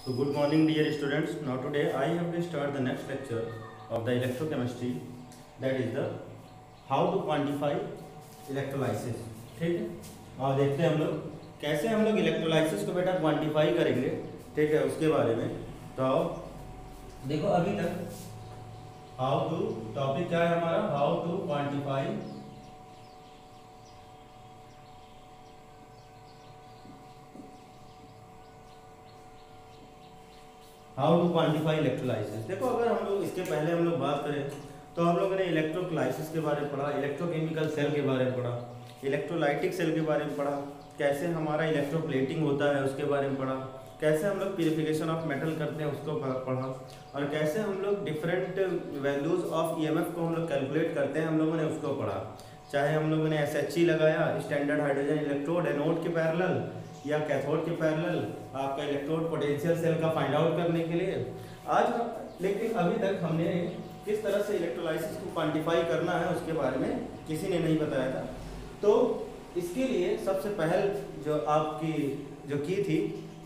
So good morning dear students. Now today I have to start the next lecture of the electrochemistry, that is the how to quantify electrolysis. ठीक है, और देखते हैं हम लोग कैसे हम लोग इलेक्ट्रोलाइसिस को बेटा क्वांटिफाई करेंगे। ठीक है, उसके बारे में तो देखो अभी तक हाउ टू टॉपिक क्या है हमारा, हाउ टू क्वांटिफाई इलेक्ट्रोलाइसिस। देखो अगर हम लोग इसके पहले हम लोग बात करें तो हम लोगों ने इलेक्ट्रोलाइसिस के बारे में पढ़ा, इलेक्ट्रोकेमिकल सेल के बारे में पढ़ा, इलेक्ट्रोलाइटिक सेल के बारे में पढ़ा, कैसे हमारा इलेक्ट्रोप्लेटिंग होता है उसके बारे में पढ़ा, कैसे हम लोग प्यूरिफिकेशन ऑफ मेटल करते हैं उसको पढ़ा, और कैसे हम लोग डिफरेंट वैल्यूज़ ऑफ ईएमएफ को हम लोग कैलकुलेट करते हैं हम लोगों ने उसको पढ़ा। चाहे हम लोगों ने एसएचई लगाया, स्टैंडर्ड हाइड्रोजन इलेक्ट्रोड एनोड के पैरेलल या कैथोड के पैरेलल आपका इलेक्ट्रोड पोटेंशियल सेल का फाइंड आउट करने के लिए आज। लेकिन अभी तक हमने किस तरह से इलेक्ट्रोलाइसिस को क्वांटिफाई करना है उसके बारे में किसी ने नहीं बताया था। तो इसके लिए सबसे पहल जो आपकी जो की थी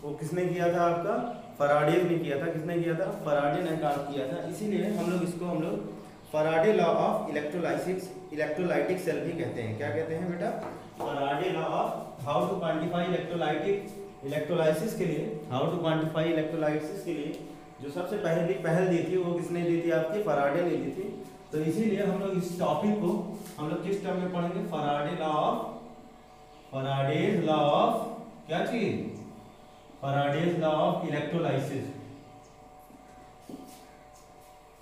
वो किसने किया था, आपका फराडे ने किया था। किसने किया था? फराडे ने काम किया था। इसीलिए हम लोग Faraday law of electrolytic cell भी कहते हैं। क्या कहते हैं बेटा? Faraday law of how to quantify electrolysis के लिए, हाउ टू क्वांटिफाई इलेक्ट्रोलाइसिस के लिए जो सबसे पहल दी थी वो किसने दी थी? आपकी फराडे ने दी थी। तो इसीलिए हम लोग इस टॉपिक को हम लोग किस टर्म में पढ़ेंगे? फराडेज लॉ ऑफ क्या चीज? Faraday's law of electrolysis.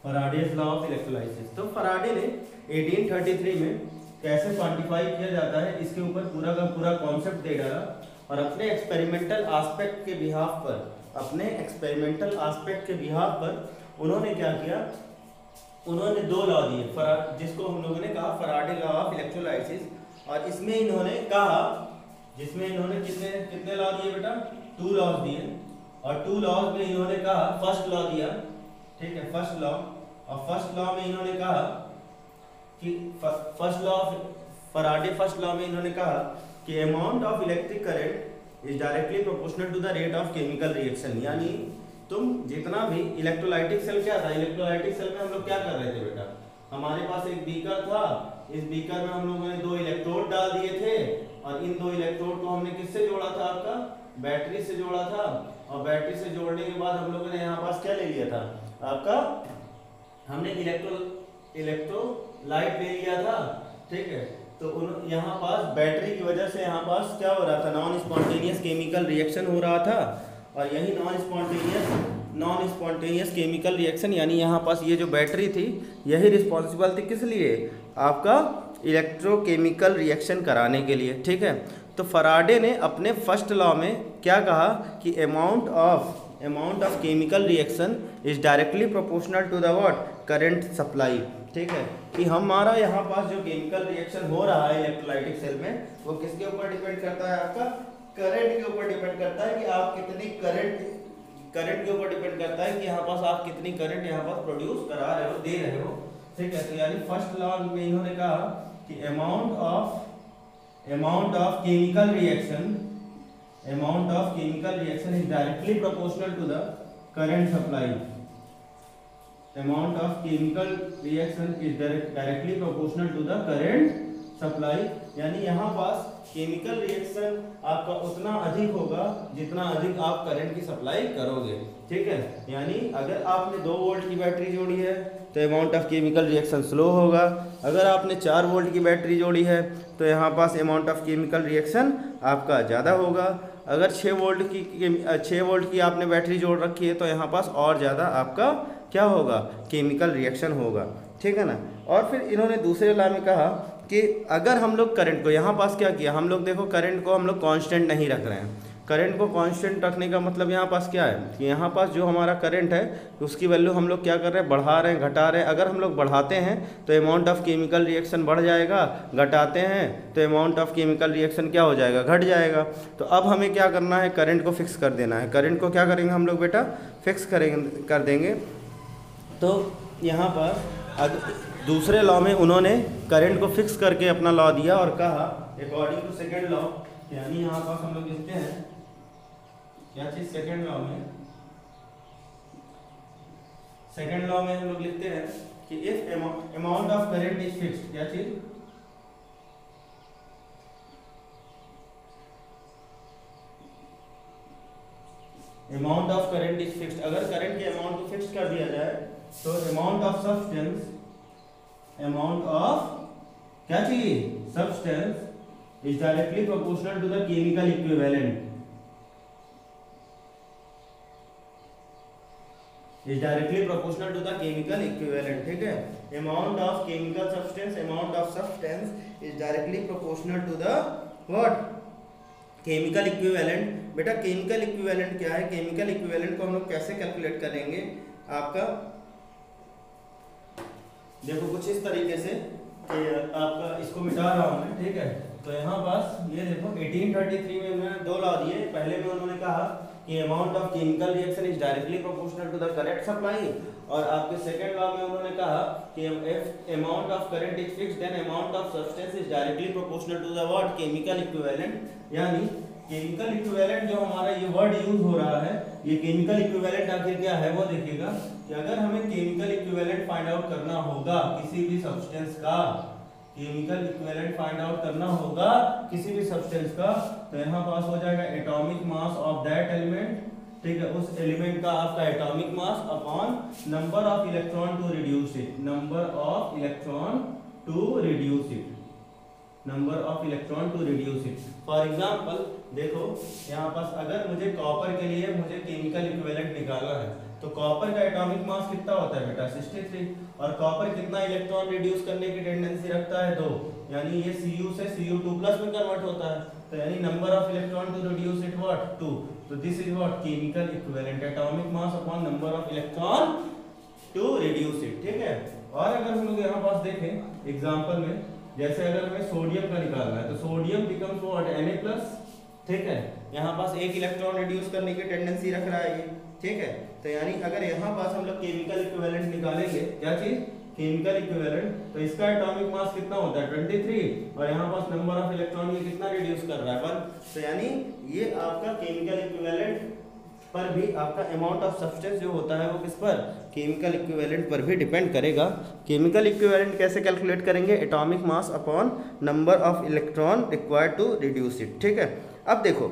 Faraday's law of electrolysis. तो फराडे ने 1833 में कैसे क्वांटिफाई किया जाता है इसके ऊपर पूरा का पूरा कॉन्सेप्ट दे डाला, और अपने एक्सपेरिमेंटल एस्पेक्ट के बिहाफ पर उन्होंने क्या किया? उन्होंने दो लॉ दिए, जिसको हम लोगों ने कहा फराडे लॉ ऑफ इलेक्ट्रोलाइसिस। और इसमें इन्होंने कहा, जिसमें इन्होंने कितने लॉ दिए बेटा? 2 लॉज दिए। और 2 लॉज में इन्होंने कहा, फर्स्ट लॉ दिया, ठीक है, फर्स्ट लॉ। और फर्स्ट लॉ में इन्होंने कहा कि फर्स्ट लॉ में इन्होंने कहा कि amount of electric current is directly proportional to the rate of chemical reaction. यानी तुम जितना भी इलेक्ट्रोलाइटिक सेल क्या था, इलेक्ट्रोलाइटिक सेल में हम लोग क्या कर रहे थे बेटा? हमारे पास एक बीकर था, इस बीकर में हम लोगों ने 2 इलेक्ट्रोड डाल दिए थे, और इन 2 इलेक्ट्रोड को हमने किससे जोड़ा था? आपका बैटरी से जोड़ा था। और बैटरी से जोड़ने के बाद हम लोगों ने यहाँ पास क्या ले लिया था? आपका हमने इलेक्ट्रोलाइट ले लिया था, ठीक है। तो यहाँ पास बैटरी की वजह से यहाँ पास क्या हो रहा था? नॉन स्पॉन्टेनियस केमिकल रिएक्शन हो रहा था। और यही नॉन स्पॉन्टेनियस केमिकल रिएक्शन, यानी यहाँ पास ये जो बैटरी थी यही रिस्पॉन्सिबल थी किस लिए? आपका इलेक्ट्रोकेमिकल रिएक्शन कराने के लिए, ठीक है। तो फराडे ने अपने फर्स्ट लॉ में क्या कहा कि amount of chemical reaction is directly proportional to the what? Current supply, ठीक है। कि हमारा यहाँ पास जो केमिकल रिएक्शन हो रहा है इलेक्ट्रोलाइटिक सेल में वो किसके ऊपर डिपेंड करता है? आपका करंट के ऊपर डिपेंड करता है कि आप कितनी करंट के ऊपर डिपेंड करता है कि यहाँ पास आप कितनी करंट यहाँ पास प्रोड्यूस करा रहे हो, दे रहे हो, ठीक है। तो यानी फर्स्ट लॉ में इन्होंने कहा कि amount of chemical reaction is directly proportional to the current supply. Amount of chemical reaction is directly proportional to the current supply. यानी यहाँ पास केमिकल रिएक्शन आपका उतना अधिक होगा जितना अधिक आप करंट की सप्लाई करोगे, ठीक है। यानी अगर आपने 2 वोल्ट की बैटरी जोड़ी है तो amount of chemical reaction slow होगा। अगर आपने 4 वोल्ट की बैटरी जोड़ी है तो यहाँ पास अमाउंट ऑफ केमिकल रिएक्शन आपका ज़्यादा होगा। अगर 6 वोल्ट की आपने बैटरी जोड़ रखी है तो यहाँ पास और ज़्यादा आपका क्या होगा? केमिकल रिएक्शन होगा, ठीक है ना। और फिर इन्होंने दूसरे लॉ में कहा कि अगर हम लोग करंट को यहाँ पास क्या किया, हम लोग देखो करंट को हम लोग कांस्टेंट नहीं रख रहे हैं। करंट को कांस्टेंट रखने का मतलब यहाँ पास क्या है कि यहाँ पास जो हमारा करंट है उसकी वैल्यू हम लोग क्या कर रहे हैं? बढ़ा रहे हैं, घटा रहे हैं। अगर हम लोग बढ़ाते हैं तो अमाउंट ऑफ केमिकल रिएक्शन बढ़ जाएगा, घटाते हैं तो अमाउंट ऑफ केमिकल रिएक्शन क्या हो जाएगा? घट जाएगा। तो अब हमें क्या करना है? करंट को फिक्स कर देना है। करंट को क्या करेंगे हम लोग बेटा? फिक्स कर देंगे। तो यहाँ पर दूसरे लॉ में उन्होंने करंट को फिक्स करके अपना लॉ दिया और कहा अकॉर्डिंग टू सेकेंड लॉ, यानी यहाँ पास हम लोग लिखते हैं क्या चीज़ सेकेंड लॉ में सेकेंड लॉ में हम लोग लिखते हैं कि if amount of current is fixed, क्या चीज, amount of current is fixed, अगर करंट के अमाउंट को फिक्स कर दिया जाए तो amount of substance, amount of क्या चाहिए, substance is directly proportional to the chemical equivalent, is directly proportional to the chemical equivalent, ठीक है। Amount of chemical substance, amount of substance is directly proportional to the what, chemical equivalent. बेटा chemical equivalent क्या है, chemical equivalent को हम लोग कैसे calculate करेंगे, आपका देखो कुछ इस तरीके से कि आपका इसको मिटा रहा हूं मैं, ठीक है। तो यहाँ पास ये देखो 1833 में उन्होंने दो लॉ दिए। पहले में उन्होंने कहा कि amount of chemical reaction is directly proportional to the current supply, और आपके सेकंड लॉ में उन्होंने कहा कि if amount of current is fixed then amount of substance is directly proportional to the what, chemical equivalent. यानी chemical equivalent जो हमारा ये वर्ड यूज हो रहा है, ये केमिकल इक्विवेलेंट आखिर क्या है वो देखिएगा कि अगर हमें केमिकल इक्विवेलेंट फाइंड आउट करना होगा किसी भी सब्सटेंस का, केमिकल इक्विवेलेंट फाइंड आउट करना होगा किसी भी सब्सटेंस का, तो यहाँ पास हो जाएगा atomic mass of that element, ठीक है, उस एलिमेंट का आपका atomic mass upon number of electron to reduce it, number of electron to reduce it, number of electron to reduce it. For example देखो यहाँ पास अगर मुझे कॉपर के लिए मुझे केमिकल इक्विवेलेंट निकालना है, तो कॉपर का एटॉमिक मास कितना होता है बेटा, 63, और कॉपर कितना इलेक्ट्रॉन रिड्यूस करने की टेंडेंसी रखता है, 2, यानी ये Cu से Cu2+ में कन्वर्ट होता है, तो यानी number of electron to reduce it what, 2। तो this is what, chemical equivalent, atomic mass upon number of electron to reduce it, ठीक है। और अगर हम लोग यहाँ पास देखें एग्जांपल में, जैसे अगर हमें सोडियम का निकालना है तो सोडियम बिकम्स व्हाट, Na+, ठीक है। यहाँ पास एक इलेक्ट्रॉन रिड्यूस करने की टेंडेंसी रख रहा है ये, ठीक है। तो यानी अगर यहाँ पास हम लोग केमिकल इक्विवेलेंट निकालेंगे, क्या चीज, केमिकल इक्विवेलेंट, तो इसका एटॉमिक मास कितना होता है, 23, और यहाँ पास नंबर ऑफ इलेक्ट्रॉन ये कितना रिड्यूस कर रहा है, 1। तो यानी ये आपका केमिकल इक्विवेलेंट पर भी आपका अमाउंट ऑफ सब्सटेंस जो होता है वो किस पर, केमिकल इक्विवेलेंट पर भी डिपेंड करेगा। केमिकल इक्विवेलेंट कैसे कैलकुलेट करेंगे, atomic mass upon number of electron required to reduce it, ठीक है। अब देखो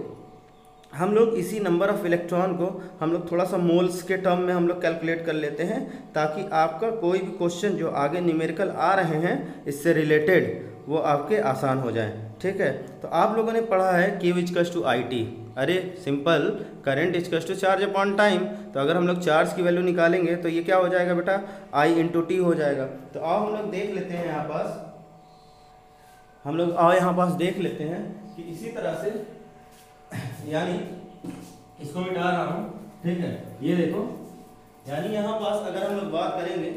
हम लोग इसी नंबर ऑफ इलेक्ट्रॉन को हम लोग थोड़ा सा मोल्स के टर्म में हम लोग कैलकुलेट कर लेते हैं, ताकि आपका कोई भी क्वेश्चन जो आगे न्यूमेरिकल आ रहे हैं इससे रिलेटेड वो आपके आसान हो जाए, ठीक है। तो आप लोगों ने पढ़ा है Q=IT, अरे simple, current is charge upon time, तो अगर हम लोग चार्ज की वैल्यू निकालेंगे तो ये क्या हो जाएगा बेटा, I/T हो जाएगा। तो आओ हम लोग देख लेते हैं यहाँ पास, हम लोग आओ यहाँ पास देख लेते हैं कि इसी तरह से, यानी इसको मिटा रहा हूँ, ठीक है। ये देखो यानी यहाँ पास अगर हम लोग बात करेंगे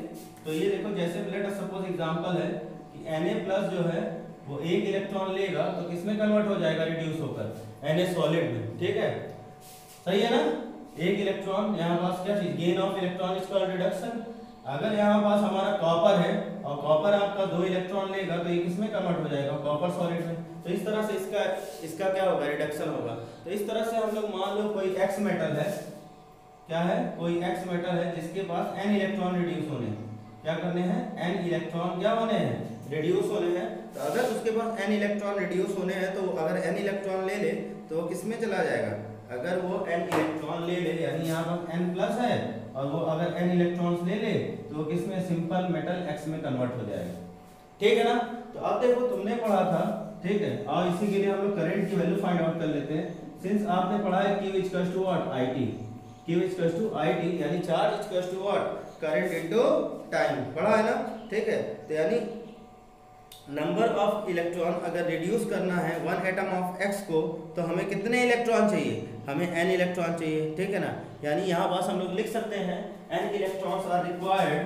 तो ये देखो, जैसे लेट अस सपोज एग्जांपल है कि Na+ जो है वो एक इलेक्ट्रॉन लेगा तो किसमें कन्वर्ट हो जाएगा, रिड्यूस होकर Na सॉलिड में, ठीक है, सही है ना। एक इलेक्ट्रॉन यहाँ पास क्या चीज, gain of electron is called reduction. अगर यहाँ पास हमारा कॉपर है और कॉपर आपका 2 इलेक्ट्रॉन लेगा तो ये किसमें कन्वर्ट हो जाएगा, कॉपर सॉलिड में। तो इस तरह से इसका क्या होगा, रिडक्शन होगा। तो इस तरह से हम लोग मान लो कोई X मेटल है, क्या है, कोई X मेटल है जिसके पास N इलेक्ट्रॉन रिड्यूस होने हैं, क्या करने हैं, N इलेक्ट्रॉन क्या होने हैं, रिड्यूस होने हैं। तो अगर उसके पास N इलेक्ट्रॉन रिड्यूस होने हैं तो अगर N इलेक्ट्रॉन ले ले तो वो किस में चला जाएगा, अगर वो N इलेक्ट्रॉन ले ले, यानी यहाँ पर N+ है और वो अगर N इलेक्ट्रॉन्स ले ले तो वो किस में, सिंपल मेटल X में कन्वर्ट हो जाएगा, ठीक है ना। तो अब देखो तुमने पढ़ा था, ठीक है, और इसी के लिए हम लोग करंट की वैल्यू फाइंड आउट कर लेते हैं। सिंस आपने पढ़ा है Q=IT, Q=IT यानी चार्ज करंट इनटू टाइम, पढ़ा है ना, ठीक है। तो यानी नंबर ऑफ इलेक्ट्रॉन अगर रिड्यूस करना है 1 एटम ऑफ X को तो हमें कितने इलेक्ट्रॉन चाहिए, हमें N इलेक्ट्रॉन चाहिए, ठीक है ना। यानी यहाँ पास हम लोग लिख सकते हैं N electrons are required,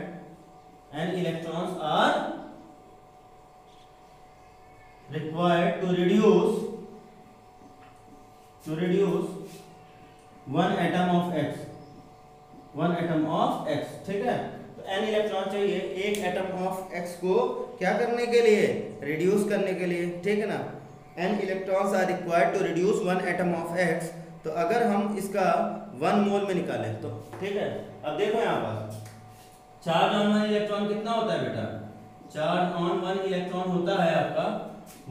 N electrons are required to reduce 1 atom of X, 1 atom of X, ठीक है। तो N इलेक्ट्रॉन चाहिए एक एटम ऑफ X को क्या करने के लिए, रिड्यूस करने के लिए, ठीक है ना। N electrons are required to reduce 1 atom of X। तो अगर हम इसका 1 मोल में निकालें तो, ठीक है। अब देखो यहाँ पर चार्ज ऑन वन इलेक्ट्रॉन कितना होता है बेटा? चार्ज ऑन वन इलेक्ट्रॉन होता है आपका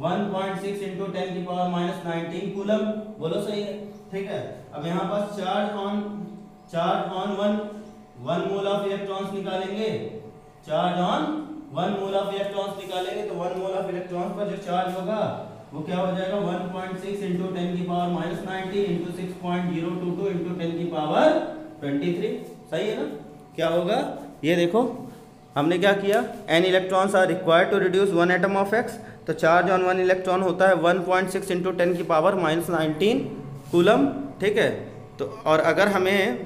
1.6 इंटू 10 की पावर माइनस 19 कूलम। बोलो सही है, ठीक है। अब यहाँ पास charge on one mole of electrons निकालेंगे, charge on one mole of electrons निकालेंगे तो वन मोल ऑफ इलेक्ट्रॉन्स पर जो चार्ज होगा वो क्या हो जाएगा 1.6 इंटू 10 की पावर माइनस 19 इंटू 6.022 इंटू 10 की पावर 23। सही है ना? क्या होगा ये देखो, हमने क्या किया, n electrons are required to reduce one atom of x, तो चार्ज ऑन वन इलेक्ट्रॉन होता है 1.6 इंटू 10 की पावर माइनस 19 कूलम, ठीक है। तो और अगर हमें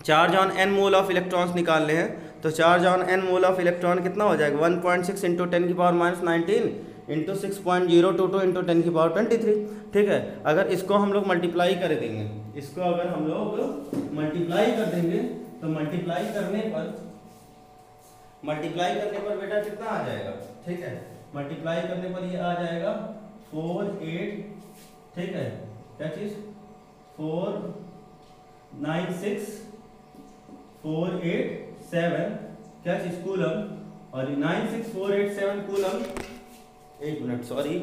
charge on n mole of electrons निकालने हैं तो charge on n mole of electron कितना हो जाएगा 1.6 इंटू 10 की पावर माइनस 19 इंटू 6.022 इंटू 10 की पावर 23, ठीक है। अगर इसको हम लोग मल्टीप्लाई कर देंगे, इसको अगर हम लोग मल्टीप्लाई कर देंगे तो मल्टीप्लाई करने पर बेटा कितना आ जाएगा, ठीक है। मल्टीप्लाई करने पर ये आ जाएगा 48, ठीक है, क्या चीज 496,487 क्या चीज कूलम, और 96487 कूलम, एक मिनट सॉरी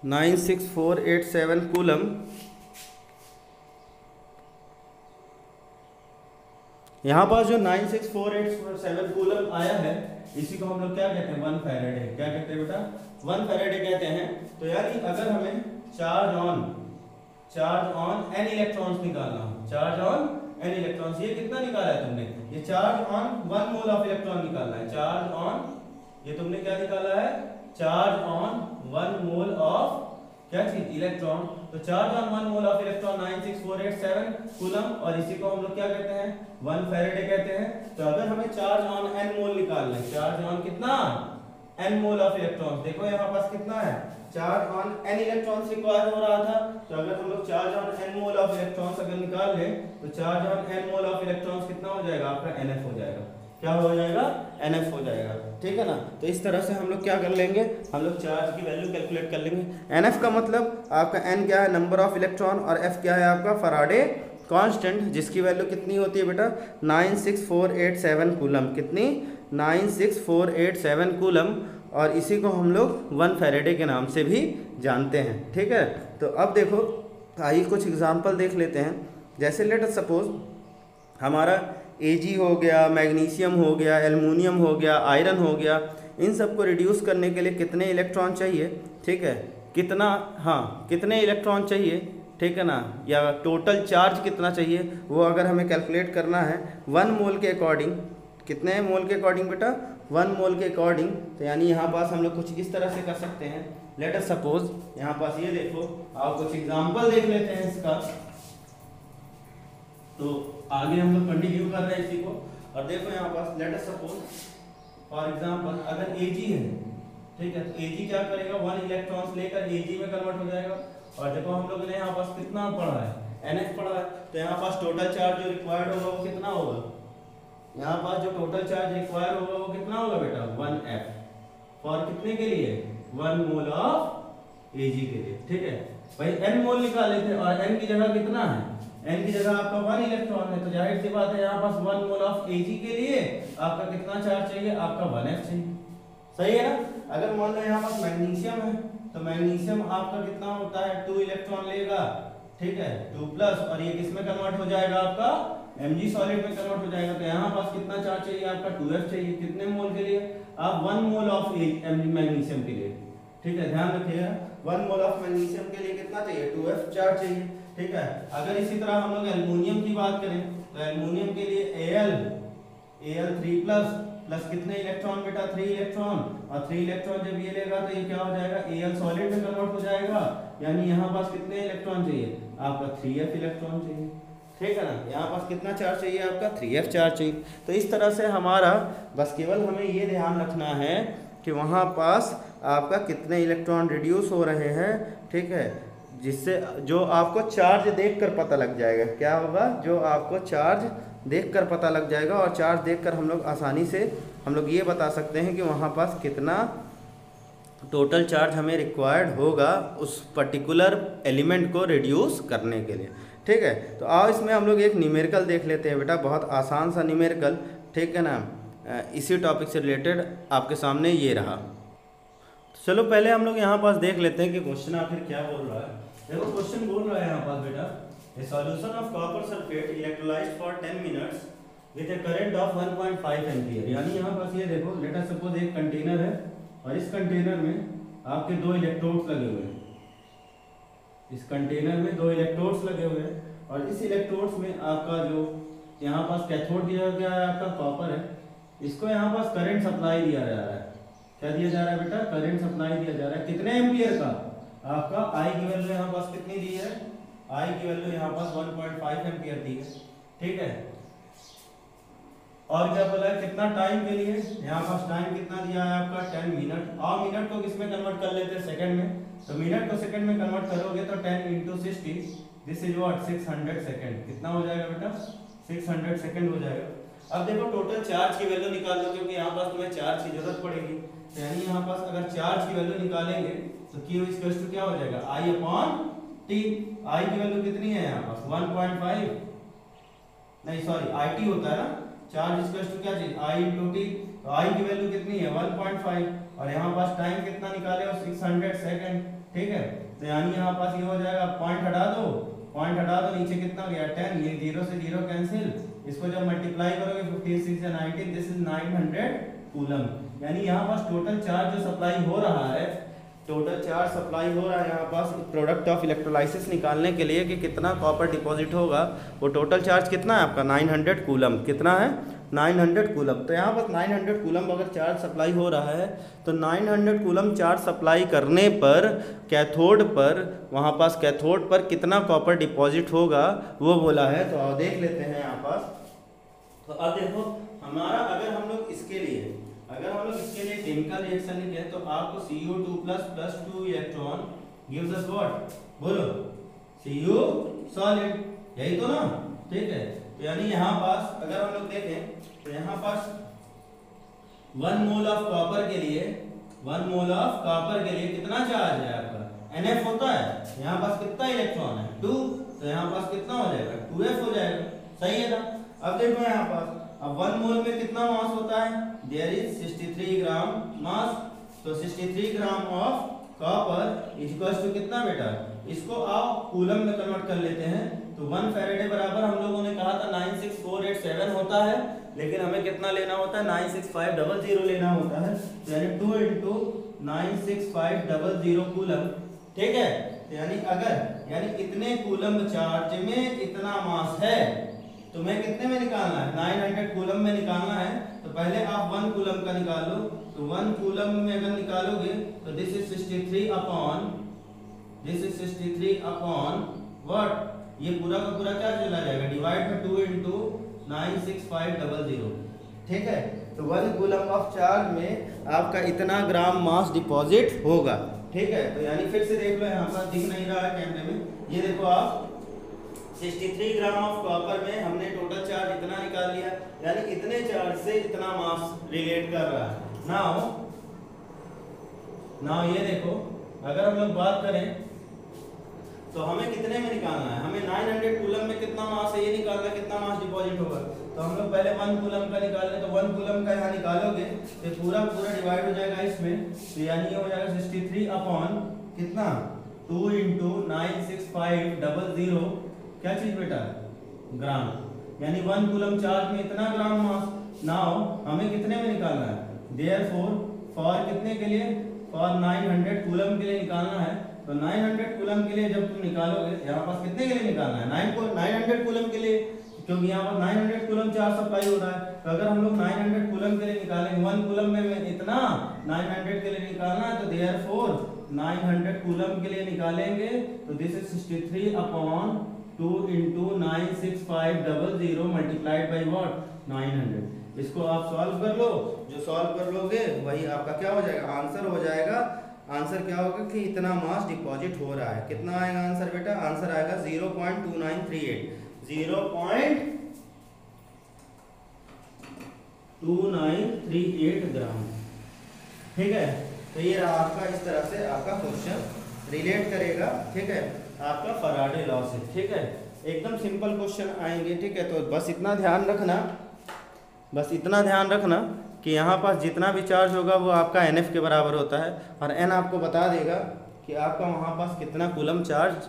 96487 कूलम, यहाँ पास जो 96487 कूलम आया है इसी को हम लोग क्या कहते हैं 1 फैराडे। क्या कहते हैं बेटा 1 फैराडे कहते हैं। तो यानी अगर हमें चार्ज ऑन n इलेक्ट्रॉन्स निकालना हो, चार्ज ऑन n इलेक्ट्रॉन्स, ये कितना निकाला है तुमने, ये charge on 1 mole of electron निकालना है, चार्ज ऑन, ये तुमने क्या निकाला है चार्ज ऑन 1 मोल ऑफ क्या चीज इलेक्ट्रॉन। तो charge on 1 mole of electron 96487 coulomb, और इसी को हम लोग क्या कहते हैं 1 फैराडे कहते हैं। तो अगर हमें चार्ज ऑन n मोल निकालना है, चार्ज ऑन कितना n मोल ऑफ इलेक्ट्रॉन, देखो यहाँ पास कितना है charge on n electrons require हो रहा था, तो अगर हम लोग charge on n mole of electrons अगर निकाल लें तो charge on n mole of electrons कितना हो जाएगा आपका NF हो जाएगा। क्या हो जाएगा NF हो जाएगा, ठीक है ना। तो इस तरह से हम लोग क्या कर लेंगे, हम लोग चार्ज की वैल्यू कैलकुलेट कर लेंगे। NF का मतलब आपका n क्या है नंबर ऑफ इलेक्ट्रॉन, और F क्या है आपका फैराडे कांस्टेंट, जिसकी वैल्यू कितनी होती है बेटा 96487 कूलम, कितनी 96487 कूलम, और इसी को हम लोग 1 फैराडे के नाम से भी जानते हैं, ठीक है। तो अब देखो आइए कुछ एग्जांपल देख लेते हैं। जैसे लेट अस सपोज हमारा Ag हो गया, मैग्नीशियम हो गया, एल्युमिनियम हो गया, आयरन हो गया, इन सब को रिड्यूस करने के लिए कितने इलेक्ट्रॉन चाहिए, ठीक है, कितना, हाँ कितने इलेक्ट्रॉन चाहिए, ठीक है ना, या टोटल चार्ज कितना चाहिए, वो अगर हमें कैलकुलेट करना है 1 मोल के अकॉर्डिंग, कितने मोल के अकॉर्डिंग बेटा 1 मोल के अकॉर्डिंग। तो यानी यहाँ पास हम लोग कुछ इस तरह से कर सकते हैं। लेट अस सपोज यहाँ पास ये देखो, आप कुछ एग्जांपल देख लेते हैं इसका, तो आगे हम लोग कंटिन्यू कर रहे हैं इसी को। और देखो यहाँ पास let us suppose for example अगर Ag है, ठीक है, तो Ag क्या करेगा 1 इलेक्ट्रॉन्स लेकर Ag में कन्वर्ट हो जाएगा। और देखो हम लोगों ने यहाँ पास कितना पढ़ा है NF पढ़ा है, तो यहाँ पास टोटल चार्ज जो रिक्वायर्ड होगा वो कितना होगा, यहाँ पास जो टोटल चार्ज रिक्वायर्ड होगा वो कितना होगा बेटा 1F, फॉर कितने के लिए 1 मोल ऑफ Ag के लिए, ठीक है। भाई n मोल निकाले थे और n की जगह कितना है, n की जगह आपका 1 इलेक्ट्रॉन है, तो जाहिर सी बात है यहाँ पास 1 मोल ऑफ Ag के लिए आपका कितना चार्ज चाहिए, आपका 1F चाहिए, सही है ना। अगर मान लो यहाँ पास मैग्नीशियम है तो मैग्नीशियम आपका कितना होता है 2 इलेक्ट्रॉन लेगा, ठीक है 2 प्लस, और ये किस में कन्वर्ट हो जाएगा आपका Mg सॉलिड में कन्वर्ट हो जाएगा। तो यहाँ पास कितना चार्ज चाहिए आपका 2F चाहिए, कितने मोल के लिए आप 1 मोल ऑफ मैग्नीशियम के लिए, ठीक है, ध्यान रखिएगा 1 मोल ऑफ मैग्नीशियम के लिए कितना चाहिए 2F चार्ज चाहिए, ठीक है। अगर इसी तरह हम लोग एल्युमिनियम की बात करें तो एल्युमिनियम के लिए Al3 प्लस कितने इलेक्ट्रॉन बेटा 3 इलेक्ट्रॉन, और 3 इलेक्ट्रॉन जब ये लेगा तो ये क्या हो जाएगा Al सॉलिड में कन्वर्ट हो जाएगा, यानी यहाँ पास कितने इलेक्ट्रॉन चाहिए आपका 3F इलेक्ट्रॉन चाहिए, ठीक है ना। यहाँ पास कितना चार्ज चाहिए आपका 3F चार्ज चाहिए। तो इस तरह से हमारा बस केवल हमें ये ध्यान रखना है कि वहाँ पास आपका कितने इलेक्ट्रॉन रिड्यूस हो रहे हैं, ठीक है, जिससे जो आपको चार्ज देखकर पता लग जाएगा, क्या होगा जो आपको चार्ज देखकर पता लग जाएगा, और चार्ज देखकर हम लोग आसानी से हम लोग ये बता सकते हैं कि वहाँ पास कितना टोटल चार्ज हमें रिक्वायर्ड होगा उस पर्टिकुलर एलिमेंट को रिड्यूस करने के लिए, ठीक है। तो आओ इसमें हम लोग एक न्यूमेरिकल देख लेते हैं बेटा, बहुत आसान सा न्यूमेरिकल, ठीक है ना। इसी टॉपिक से रिलेटेड आपके सामने ये रहा। तो चलो पहले हम लोग यहाँ पास देख लेते हैं कि क्वेश्चन आखिर क्या बोल रहा है। देखो क्वेश्चन बोल रहा है यहाँ पास बेटा, ए solution of copper sulphate electrolysed for 10 minutes with A current of 1.5 ampere. यानी यहाँ पास ये देखो, लेट अस सपोज एक कंटेनर है और इस कंटेनर में आपके 2 इलेक्ट्रोड्स लगे हुए हैं। इस कंटेनर में 2 इलेक्ट्रोड्स लगे हुए हैं और इस इलेक्ट्रोड्स में आपका जो यहाँ पास कैथोड दिया गया है आपका कॉपर है, इसको यहाँ पास करंट सप्लाई दिया जा रहा है। क्या दिया जा रहा है बेटा? करंट सप्लाई दिया जा रहा है। कितने एम्पियर का? आपका आई की वैल्यू यहाँ पास कितनी दी है? आई की वैल्यू यहाँ पास 1.5 एम्पियर दी है, ठीक है। और क्या बोला है, कितना टाइम के लिए? यहाँ पास टाइम कितना दिया है आपका 10 मिनट। और मिनट को किस में कन्वर्ट कर लेते हैं? सेकंड में। तो मिनट को सेकंड में कन्वर्ट करोगे तो 10 × 60, दिस इज व्हाट 600 सेकंड। कितना हो जाएगा बेटा? 600 सेकंड हो जाएगा। अब देखो टोटल चार्ज की वैल्यू निकाल लो, क्योंकि यहाँ पास तुम्हें चार्ज की जरूरत पड़ेगी। तो यानी यहाँ पास अगर चार्ज की वैल्यू निकालेंगे तो Q = क्या हो जाएगा? I/T। I की वैल्यू कितनी है यहाँ पास? 1.5, नहीं सॉरी IT होता है ना। चार्ज = क्या चीज? I × T। तो I की वैल्यू कितनी है? 1.5 और यहाँ पास टाइम कितना निकाले हो? 600 सेकंड, ठीक है। तो यानी यहाँ पास ये हो जाएगा, पॉइंट हटा दो, पॉइंट हटा दो, नीचे कितना गया 10, ये 0 से 0 कैंसिल। इसको जब मल्टीप्लाई करोगे 15 6 या 19, दिस इज 900 कूलम। यानी यहाँ पास टोटल चार्ज जो सप्लाई हो रहा है, टोटल चार्ज सप्लाई हो रहा है यहाँ पास प्रोडक्ट ऑफ इलेक्ट्रोलाइसिस निकालने के लिए कि कितना कॉपर डिपॉजिट होगा, वो टोटल चार्ज कितना है आपका? 900 कूलम। कितना है? 900 कूलम। तो यहाँ पर 900 कूलम अगर चार्ज सप्लाई हो रहा है तो 900 कूलम चार्ज सप्लाई करने पर कैथोड पर, वहाँ पास कैथोड पर कितना कॉपर डिपॉजिट होगा वो बोला है। तो आओ देख लेते हैं यहाँ पास। तो अब देखो हमारा, अगर हम लोग इसके लिए केमिकल रिएक्शन लिखे तो आपको Cu2+ 2 electron gives us what? बोलो, Cu सॉलिड, यही तो ना, ठीक है। तो यानी यहाँ पास अगर हम लोग देखें तो यहाँ पास 1 मोल ऑफ कॉपर के लिए, 1 मोल ऑफ कॉपर के लिए कितना चार्ज है आपका? Nf होता है। यहाँ पास कितना इलेक्ट्रॉन है? 2। तो यहाँ पास कितना हो जाएगा? 2f हो जाएगा, सही है ना। अब देखो यहाँ पास, अब 1 मोल में कितना मास होता है? There is 63 gram mass. तो 63 gram of copper equals to कितना बेटा? इसको आप कूलम में कन्वर्ट कर लेते हैं तो 1 फैराडे बराबर हम लोगों ने कहा था 96487 होता है, लेकिन हमें कितना लेना होता है? 96500 लेना होता है। तो यानी 2 × 96500 कूलम, ठीक है। तो यानी इतने कूलम चार्ज में इतना मास है, तुम्हें कितने में निकालना है? 900 कूलम में निकालना है। तो पहले आप 1 कूलम का निकाल लो। तो 1 कूलम में अगर निकालोगे तो दिस इज 63 अपॉन व्हाट? ये पूरा का पूरा क्या चला जाएगा? डिवाइड बाय 2 × 96500, ठीक है। तो 1 कूलम ऑफ चार्ज में आपका इतना ग्राम मास डिपॉजिट होगा, ठीक है। तो यानी फिर से देख लो, यहाँ पर दिख नहीं रहा है कैमरे में, ये देखो आप 63 ग्राम ऑफ कॉपर में हमने टोटल चार्ज इतना निकाल लिया, यानी इतने चार्ज से इतना मास रिलेट कर रहा है। नाउ ये देखो, अगर हम लोग बात करें तो हमें कितने में निकालना है? हमें 900 कूलम में कितना मास है ये निकालना है, कितना मास डिपॉजिट होगा। तो हम लोग पहले 1 कूलम का निकाल लें। तो 1 कूलम का यहाँ निकालोगे तो पूरा डिवाइड हो जाएगा इसमें। तो यानी ये हो जाएगा 63 अपॉन कितना? 2 × 96500, क्या चीज बेटा? ग्राम। यानी 1 कूलम चार्ज में इतना ग्राम मास। नाउ हमें कितने में निकालना है? देयरफॉर फॉर कितने के लिए? फॉर 900 कूलम के लिए निकालना है। तो 900 कूलम के लिए जब तुम निकालोगे, यहाँ पास कितने के लिए निकालना है? 900 कूलम के लिए, क्योंकि यहाँ पर 900 कूलम चार्ज सप्लाई हो रहा है। तो अगर हम लोग 900 कूलम के लिए निकालेंगे, 1 कूलम में इतना 900 के लिए निकालना है, तो देयरफॉर 900 कूलम के लिए निकालेंगे तो this is 63 upon 2 × 96500 multiplied by what? 900। इसको आप सॉल्व कर लो, जो सॉल्व कर लोगे वही आपका क्या हो जाएगा? आंसर हो जाएगा। आंसर क्या होगा कि इतना मास डिपॉजिट हो रहा है। कितना आएगा आंसर बेटा? आंसर आएगा 0.2938, 0.2938 ग्राम, ठीक है। तो ये रहा आपका, इस तरह से आपका क्वेश्चन रिलेट करेगा, ठीक है, आपका फैराडे लॉ से, ठीक है। एकदम सिंपल क्वेश्चन आएंगे, ठीक है। तो बस इतना ध्यान रखना बस इतना ध्यान रखना कि यहाँ पास जितना भी चार्ज होगा वो आपका NF के बराबर होता है, और N आपको बता देगा कि आपका वहाँ पास कितना coulomb charge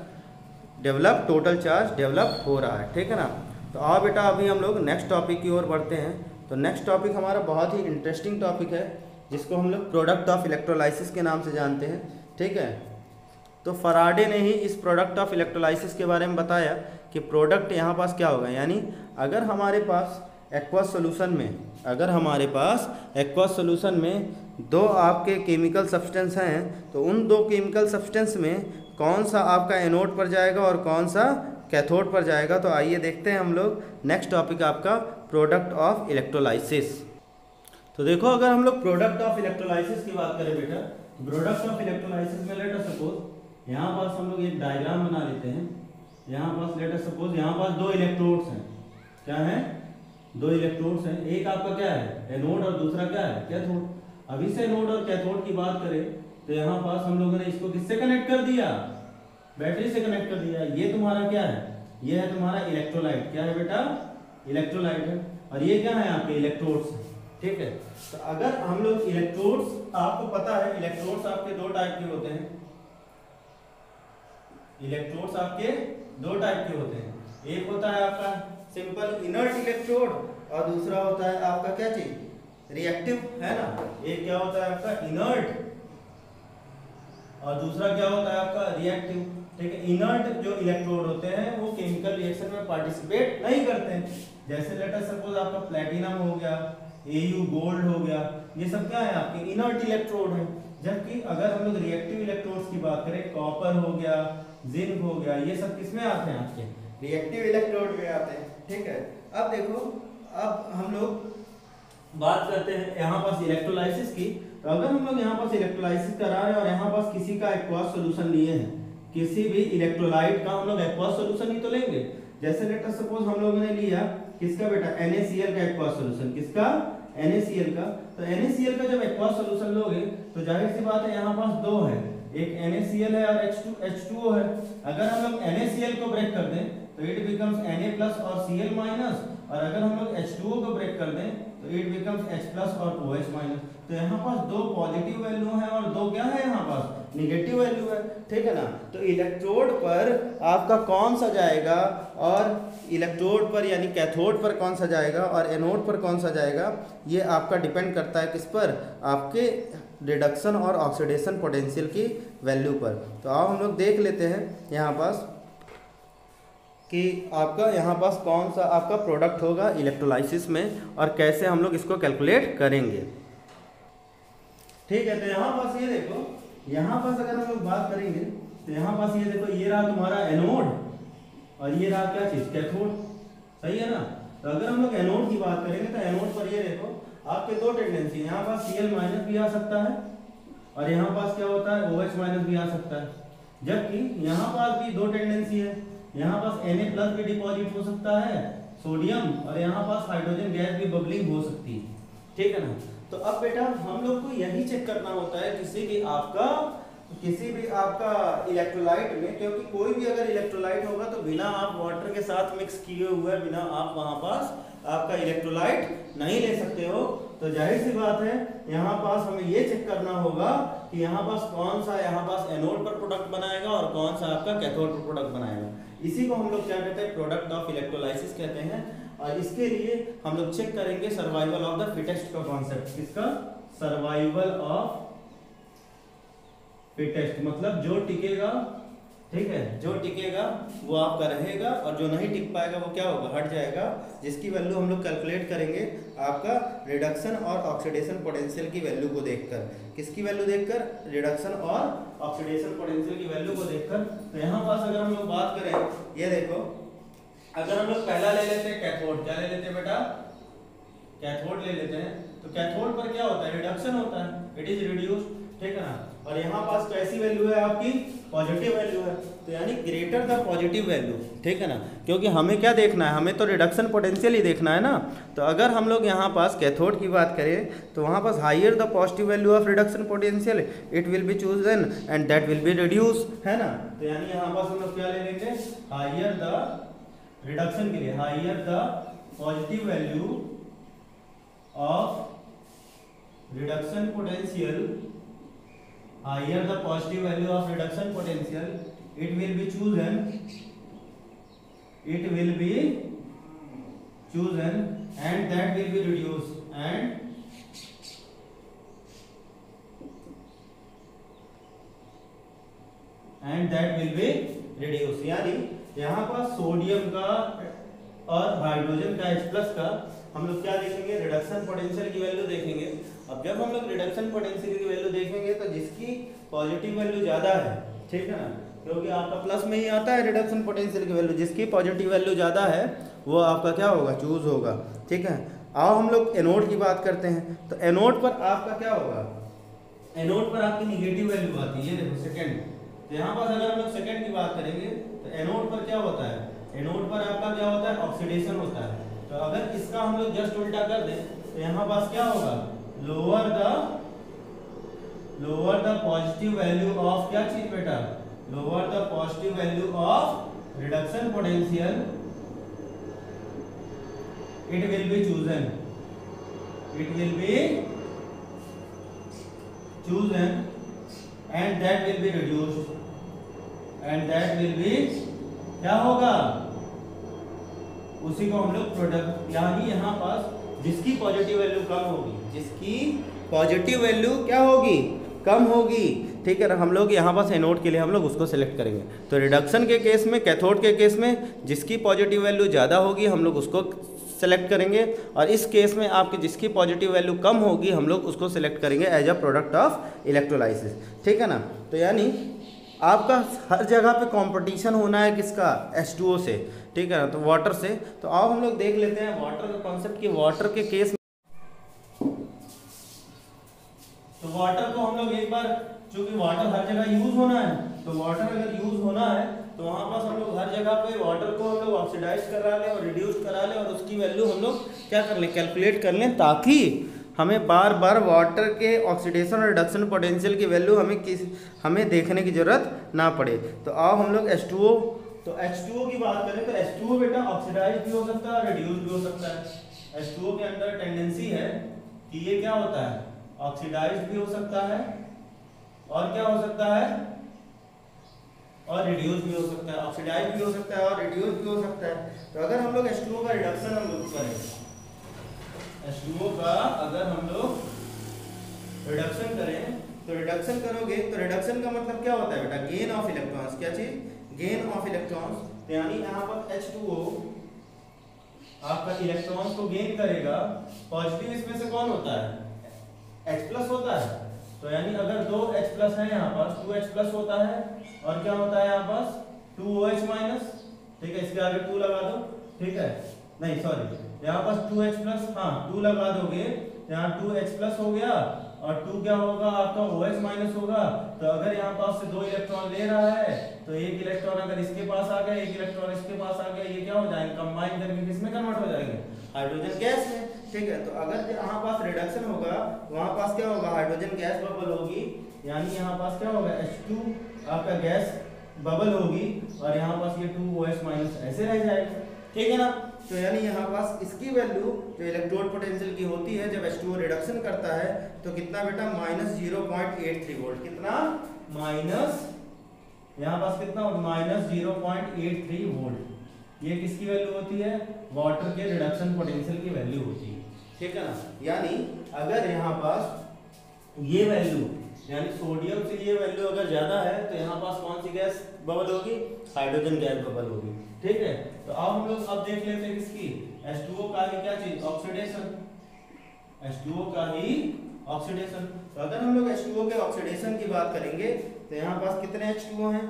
develop, total charge develop हो रहा है। ठीक है ना। तो आओ बेटा अभी हम लोग नेक्स्ट टॉपिक की ओर बढ़ते हैं। तो नेक्स्ट टॉपिक हमारा बहुत ही इंटरेस्टिंग टॉपिक है, जिसको हम लोग प्रोडक्ट ऑफ इलेक्ट्रोलाइसिस के नाम से जानते हैं। ठीक है। तो फराडे ने ही इस प्रोडक्ट ऑफ इलेक्ट्रोलाइसिस के बारे में बताया कि प्रोडक्ट यहाँ पास क्या होगा, यानी अगर हमारे पास एक्वस सॉल्यूशन में दो आपके केमिकल सब्सटेंस हैं, तो उन दो केमिकल सब्सटेंस में कौन सा आपका एनोड पर जाएगा और कौन सा कैथोड पर जाएगा। तो आइए देखते हैं हम लोग नेक्स्ट टॉपिक आपका प्रोडक्ट ऑफ इलेक्ट्रोलाइसिस। तो देखो अगर हम लोग प्रोडक्ट ऑफ इलेक्ट्रोलाइसिस की बात करें बेटा, प्रोडक्ट ऑफ इलेक्ट्रोलाइसिस में लेट अस सपोज यहाँ पास हम लोग एक डायग्राम बना लेते हैं। यहाँ पास लेट अस सपोज यहाँ पास दो इलेक्ट्रोड्स हैं। क्या है? दो इलेक्ट्रोड्स हैं। एक आपका क्या है? एनोड, और दूसरा क्या है? कैथोड। अभी से एनोड और कैथोड की बात करें तो यहाँ पास हम लोगों ने इसको किससे कनेक्ट कर दिया? बैटरी से कनेक्ट कर दिया। ये तुम्हारा क्या है? ये है तुम्हारा इलेक्ट्रोलाइट। क्या है बेटा? इलेक्ट्रोलाइट है। और ये क्या है? आपके इलेक्ट्रोड्स। ठीक है। तो अगर हम लोग इलेक्ट्रोड्स, आपको पता है इलेक्ट्रोड्स आपके दो टाइप के होते हैं। इलेक्ट्रोड्स आपके दो टाइप के होते हैं। एक होता है आपका सिंपल इनर्ट इलेक्ट्रोड, और दूसरा होता है आपका क्या चीज? रिएक्टिव, है ना। एक क्या होता है आपका? इनर्ट, और दूसरा क्या होता है आपका? रिएक्टिव। ठीक है। इनर्ट जो इलेक्ट्रोड होते हैं वो केमिकल रिएक्शन में पार्टिसिपेट नहीं करते हैं। जैसे लेट अस सपोज आपका प्लेटिनम हो गया, Au गोल्ड हो गया, ये सब क्या है? आपके इनर्ट इलेक्ट्रोड है। जबकि अगर हम लोग रिएक्टिव इलेक्ट्रोड्स की बात करें, कॉपर हो गया, जिंक हो गया, ये सब किसमें आते हैं? आपके रिएक्टिव इलेक्ट्रोड में आते हैं। ठीक है। अब देखो, अब हम लोग बात करते हैं यहाँ पास इलेक्ट्रोलाइसिस की। तो अगर हम लोग यहाँ पास इलेक्ट्रोलाइसिस करा रहे हैं और यहाँ पास किसी का एक्वस सॉल्यूशन लिए हैं, किसी भी इलेक्ट्रोलाइट का हम लोग एक्वस सॉल्यूशन ही तो लेंगे। जैसे लेट अस सपोज हम लोगों ने लिया किसका बेटा? NaCl का एक्वस सॉल्यूशन। किसका? NaCl का। तो NaCl का जब एक्वस सॉल्यूशन लोगे तो जाहिर सी बात है यहाँ पास दो है, एक NaCl है और H2O है। अगर हम लोग NaCl को ब्रेक कर दें तो इट बिकम्स Na+ और Cl-, और अगर हम लोग H2O को ब्रेक कर दें तो इट बिकम्स H+ और OH-। तो यहाँ पास दो पॉजिटिव वैल्यू है और दो क्या है? यहाँ पास निगेटिव वैल्यू है। ठीक है ना। तो इलेक्ट्रोड पर आपका कौन सा जाएगा, और इलेक्ट्रोड पर यानी कैथोड पर कौन सा जाएगा, और एनोड पर कौन सा जाएगा, ये आपका डिपेंड करता है किस पर? आपके रिडक्शन और ऑक्सीडेशन पोटेंशियल की वैल्यू पर। तो आओ हम लोग देख लेते हैं यहाँ पास कि आपका यहाँ पास कौन सा आपका प्रोडक्ट होगा इलेक्ट्रोलाइसिस में, और कैसे हम लोग इसको कैलकुलेट करेंगे। ठीक है। तो यहाँ पास ये देखो, यहाँ पास अगर हम लोग बात करेंगे तो यहाँ पास ये देखो, ये रहा तुम्हारा एनोड और ये रहा क्या चीज? कैथोड। सही है ना। तो अगर हम लोग एनोड की बात करेंगे तो एनोड पर ये देखो आपके दो टेंडेंसी, यहाँ पास Cl- भी आ सकता है और यहाँ पास क्या होता है? OH- भी आ सकता है। जबकि यहाँ पास भी दो टेंडेंसी है, यहाँ पास Na+ भी डिपॉजिट हो सकता है सोडियम, और यहाँ पास हाइड्रोजन गैस भी बबलिंग हो सकती है। ठीक है ना। तो अब बेटा हम लोग को यही चेक करना होता है किसी भी आपका इलेक्ट्रोलाइट में, क्योंकि कोई भी अगर इलेक्ट्रोलाइट होगा तो बिना आप वाटर के साथ मिक्स किए हुए बिना आप वहां पास आपका इलेक्ट्रोलाइट नहीं ले सकते हो। तो जाहिर सी बात है यहाँ पास हमें ये चेक करना होगा कि यहाँ पास कौन सा यहाँ पास एनोड पर प्रोडक्ट बनाएगा और कौन सा आपका कैथोड पर प्रोडक्ट बनाएगा। इसी को हम लोग क्या कहते हैं? प्रोडक्ट ऑफ इलेक्ट्रोलाइसिस कहते हैं। और इसके लिए हम लोग चेक करेंगे सर्वाइवल ऑफ द फिटेस्ट का कॉन्सेप्ट। किसका? सर्वाइवल ऑफ फिटेस्ट, मतलब जो टिकेगा। ठीक है। जो टिकेगा वो आपका रहेगा, और जो नहीं टिक पाएगा वो क्या होगा? हट जाएगा। जिसकी वैल्यू हम लोग कैलकुलेट करेंगे आपका रिडक्शन और ऑक्सीडेशन पोटेंशियल की वैल्यू को देखकर। किसकी वैल्यू देखकर? रिडक्शन और ऑक्सीडेशन पोटेंशियल की वैल्यू को देखकर। तो यहाँ पास अगर हम लोग बात करें, ये देखो, अगर हम लोग पहला ले लेते हैं कैथोड। क्या ले लेते हैं बेटा? कैथोड ले लेते हैं। तो कैथोड पर क्या होता है? रिडक्शन होता है, इट इज रिड्यूस्ड। ठीक है ना। और यहाँ पास कैसी वैल्यू है आपकी? पॉजिटिव वैल्यू है। तो यानी ग्रेटर द पॉजिटिव वैल्यू। ठीक है ना। क्योंकि हमें क्या देखना है? हमें तो रिडक्शन पोटेंशियल ही देखना है ना। तो अगर हम लोग यहाँ पास कैथोड की बात करें तो वहाँ पास higher the positive value of reduction potential it will be chosen and that will be reduce, है ना। तो यानी यहाँ पास हम लोग क्या ले लेंगे? हाइयर द रिडक्शन के लिए higher the positive value of reduction potential, higher the positive value of reduction potential, it will be chosen and that will be reduced and that will be reduced। यानी यहाँ पर sodium का और hydrogen का H+ का हम लोग क्या देखेंगे, रिडक्शन पोटेंशियल की वैल्यू देखेंगे। अब जब हम लोग रिडक्शन पोटेंशियल की वैल्यू देखेंगे तो जिसकी पॉजिटिव वैल्यू ज़्यादा है, ठीक है ना, क्योंकि आपका प्लस में ही आता है रिडक्शन पोटेंशियल की वैल्यू, जिसकी पॉजिटिव वैल्यू ज़्यादा है वो आपका क्या होगा, चूज होगा। ठीक है, आओ हम लोग एनोड की बात करते हैं। तो एनोड पर आपका क्या होगा, एनोड पर आपकी निगेटिव वैल्यू आती है। ये देखो सेकंड, तो यहाँ पर अगर हम लोग सेकंड की बात करेंगे तो एनोड पर क्या होता है, एनोड पर आपका क्या होता है, ऑक्सीडेशन होता है। तो अगर इसका हम लोग जस्ट उल्टा कर दें तो यहाँ पास क्या होगा, lower the positive value of क्या चीज बेटा, lower the positive value of reduction potential, it will be chosen and that will be reduced and that will be क्या होगा, उसी को हम लोग प्रोडक्ट, यानी यहाँ पास जिसकी पॉजिटिव वैल्यू कम होगी, जिसकी पॉजिटिव वैल्यू क्या होगी, कम होगी। ठीक है ना, हम लोग यहाँ पास एनोड के लिए हम लोग उसको सिलेक्ट करेंगे। तो रिडक्शन के केस में, कैथोड के केस में जिसकी पॉजिटिव वैल्यू ज़्यादा होगी हम लोग उसको सेलेक्ट करेंगे, और इस केस में आपकी जिसकी पॉजिटिव वैल्यू कम होगी हम लोग उसको सिलेक्ट करेंगे as a product of electrolysis. ठीक है ना, तो यानी आपका हर जगह पे कंपटीशन होना है किसका, H2O से। ठीक है ना, तो वाटर से। तो आओ हम लोग देख लेते हैं वाटर का कॉन्सेप्ट कि वाटर के केस में, तो वाटर को हम लोग एक बार, चूंकि वाटर हर जगह यूज होना है, तो वाटर अगर यूज होना है तो वहाँ पास हम लोग हर जगह पे वाटर को हम लोग ऑक्सीडाइज करा लें और रिड्यूस करा लें और उसकी वैल्यू हम लोग क्या कर लें, कैलकुलेट कर लें, ताकि हमें बार बार वाटर के ऑक्सीडेशन और रिडक्शन पोटेंशियल की वैल्यू हमें देखने की जरूरत ना पड़े। तो आओ हम लोग H2O, तो H2O की बात करें तो H2O बेटा ऑक्सीडाइज भी हो सकता है, रिड्यूस भी हो सकता है। H2O के अंदर टेंडेंसी है कि ये क्या होता है, ऑक्सीडाइज भी हो सकता है और क्या हो सकता है, और रिड्यूस भी हो सकता है, ऑक्सीडाइज भी हो सकता है और रिड्यूस भी हो सकता है। तो अगर हम लोग H2O का रिडक्शन हम लोग करें, H2O का अगर हम लोग रिडक्शन करें, तो रिडक्शन करोगे तो रिडक्शन का मतलब क्या होता है बेटा, गेन ऑफ इलेक्ट्रॉन्स। क्या चीज, गेन ऑफ इलेक्ट्रॉन्स। तो यानी यहाँ पर H2O आपका इलेक्ट्रॉन्स को गेन करेगा। पॉजिटिव इसमें से कौन होता है, H+ होता है। तो यानी अगर 2 H+ है यहाँ पास, 2 H+ होता है और क्या होता है यहाँ पास 2 OH-। ठीक है, इसके आगे 2 लगा दो। ठीक है, नहीं सॉरी, यहाँ पास 2 H+, हाँ 2 लगा दोगे, यहाँ 2 H+ हो गया और 2 क्या होगा आपका OH- होगा। तो अगर यहाँ पास से 2 इलेक्ट्रॉन ले रहा है तो एक इलेक्ट्रॉन अगर इसके पास आ गया, एक इलेक्ट्रॉन इसके पास आ गया, ये क्या हो जाएंगे, कंबाइन करके किसमें कन्वर्ट हो जाएंगे, हाइड्रोजन गैस में। ठीक है, तो अगर यहाँ पास रिडक्शन होगा, वहाँ पास क्या होगा, हाइड्रोजन गैस बबल होगी, यानी यहाँ पास क्या होगा, H2 आपका गैस बबल होगी और यहाँ पास ये 2 OH- ऐसे रह जाएगा। ठीक है ना, तो यानी यहाँ पास इसकी वैल्यू जो इलेक्ट्रोड पोटेंशियल की होती है जब H2O रिडक्शन करता है तो कितना बेटा, -0.83 वोल्ट। कितना, माइनस, यहाँ पास कितना होगा, -0.83 वोल्ट। ये किसकी वैल्यू होती है, वाटर के रिडक्शन पोटेंशियल की वैल्यू होती है। ठीक है ना, यानी अगर यहाँ पास ये वैल्यू, यानी सोडियम से ये वैल्यू अगर ज्यादा है तो यहाँ पास कौन सी गैस बबल होगी, हाइड्रोजन गैस बबल होगी। ठीक है, तो अब हम लोग अब देख लेते हैं किसकी, H2O का ही क्या चीज, ऑक्सीडेशन। H2O का ही ऑक्सीडेशन। तो अगर हम लोग H2O के ऑक्सीडेशन की बात करेंगे तो यहाँ पास कितने H2O हैं,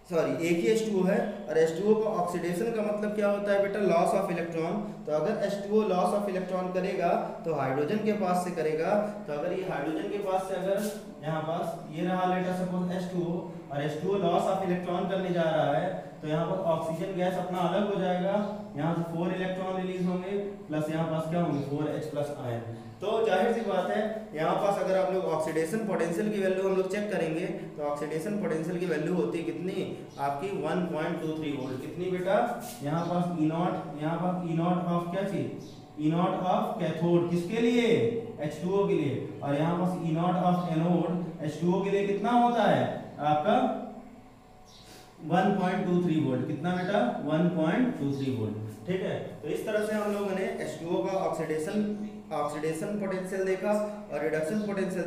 सॉरी एक ही H2O है। और H2O का ऑक्सीडेशन का मतलब क्या होता है बेटा, लॉस ऑफ इलेक्ट्रॉन। तो अगर H2O लॉस ऑफ इलेक्ट्रॉन करेगा तो हाइड्रोजन के पास से करेगा। तो अगर ये हाइड्रोजन के पास से अगर यहाँ पास ये रहा लेटर सपोज H2O और H2O लॉस ऑफ इलेक्ट्रॉन करने जा रहा है तो यहाँ पर ऑक्सीजन गैस अपना अलग हो जाएगा, यहाँ से 4 इलेक्ट्रॉन रिलीज होंगे प्लस यहाँ पास क्या होंगे 4H+ आयन। तो जाहिर सी बात है यहाँ पास अगर आप लोग ऑक्सीडेशन पोटेंशियल की वैल्यू हम लोग चेक करेंगे तो ऑक्सीडेशन पोटेंशियल की वैल्यू होती है कितनी आपकी 1.23 वोल्ट। कितनी बेटा, यहाँ पास E0, यहाँ पास E0 ऑफ क्या चीज ई नॉट ऑफ कैथोड किसके लिए, H2O के लिए, और यहाँ पास ई नॉट ऑफ एनोड H2O के लिए कितना होता है आपका 1.23 वोल्ट। कितना बेटा 1.23 वोल्ट। ठीक है, तो इस तरह से हम लोगों ने H2O का ऑक्सीडेशन पोटेंशियल देखा और रिडक्शन पोटेंशियल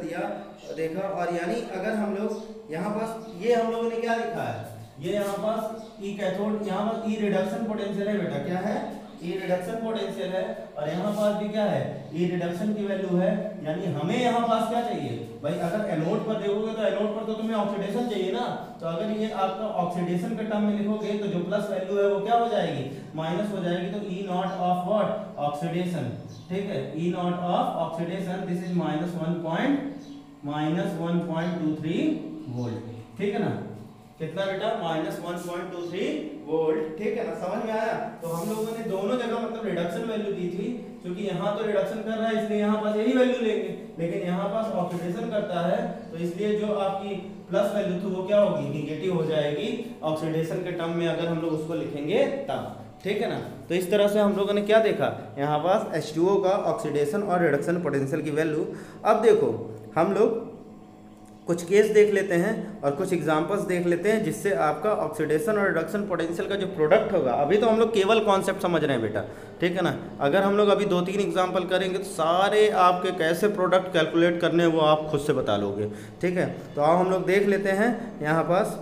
देखा। और यानी अगर हम लोग यहाँ पास ये हम लोगों ने क्या लिखा है, ये यहाँ पास ई कैथोड, यहाँ पास ई रिडक्शन पोटेंशियल है बेटा, क्या है ई रिडक्शन पोटेंशियल है, और यहाँ पास भी क्या है ई रिडक्शन की वैल्यू है। यानी हमें यहाँ पास क्या चाहिए भाई, अगर एनोड पर देखोगे तो एनोड पर तो तुम्हें ऑक्सीडेशन चाहिए ना, तो अगर ये आपका ऑक्सीडेशन के टर्म में लिखोगे तो जो प्लस वैल्यू है वो क्या हो जाएगी, माइनस हो जाएगी। तो E naught of what oxidation, ठीक है, E naught of oxidation this is -1.23 volt. ठीक है ना, कितना बेटा -1.23 वोल्ट। ठीक है ना, समझ में आया। तो हम लोगों ने दोनों जगह मतलब रिडक्शन वैल्यू दी थी, क्योंकि यहाँ तो रिडक्शन कर रहा है इसलिए यहाँ पास यही वैल्यू लेंगे, लेकिन यहाँ पास ऑक्सीडेशन करता है तो इसलिए जो आपकी प्लस वैल्यू थी वो क्या होगी, निगेटिव हो जाएगी ऑक्सीडेशन के टर्म में अगर हम लोग उसको लिखेंगे तब। ठीक है ना, तो इस तरह से हम लोगों ने क्या देखा, यहाँ पास H2O का ऑक्सीडेशन और रिडक्शन पोटेंशियल की वैल्यू। अब देखो हम लोग कुछ केस देख लेते हैं और कुछ एग्जांपल्स देख लेते हैं जिससे आपका ऑक्सीडेशन और रिडक्शन पोटेंशियल का जो प्रोडक्ट होगा, अभी तो हम लोग केवल कॉन्सेप्ट समझ रहे हैं बेटा। ठीक है ना, अगर हम लोग अभी 2-3 एग्जांपल करेंगे तो सारे आपके कैसे प्रोडक्ट कैलकुलेट करने हैं वो आप खुद से बता लोगे। ठीक है, तो आओ हम लोग देख लेते हैं यहाँ पास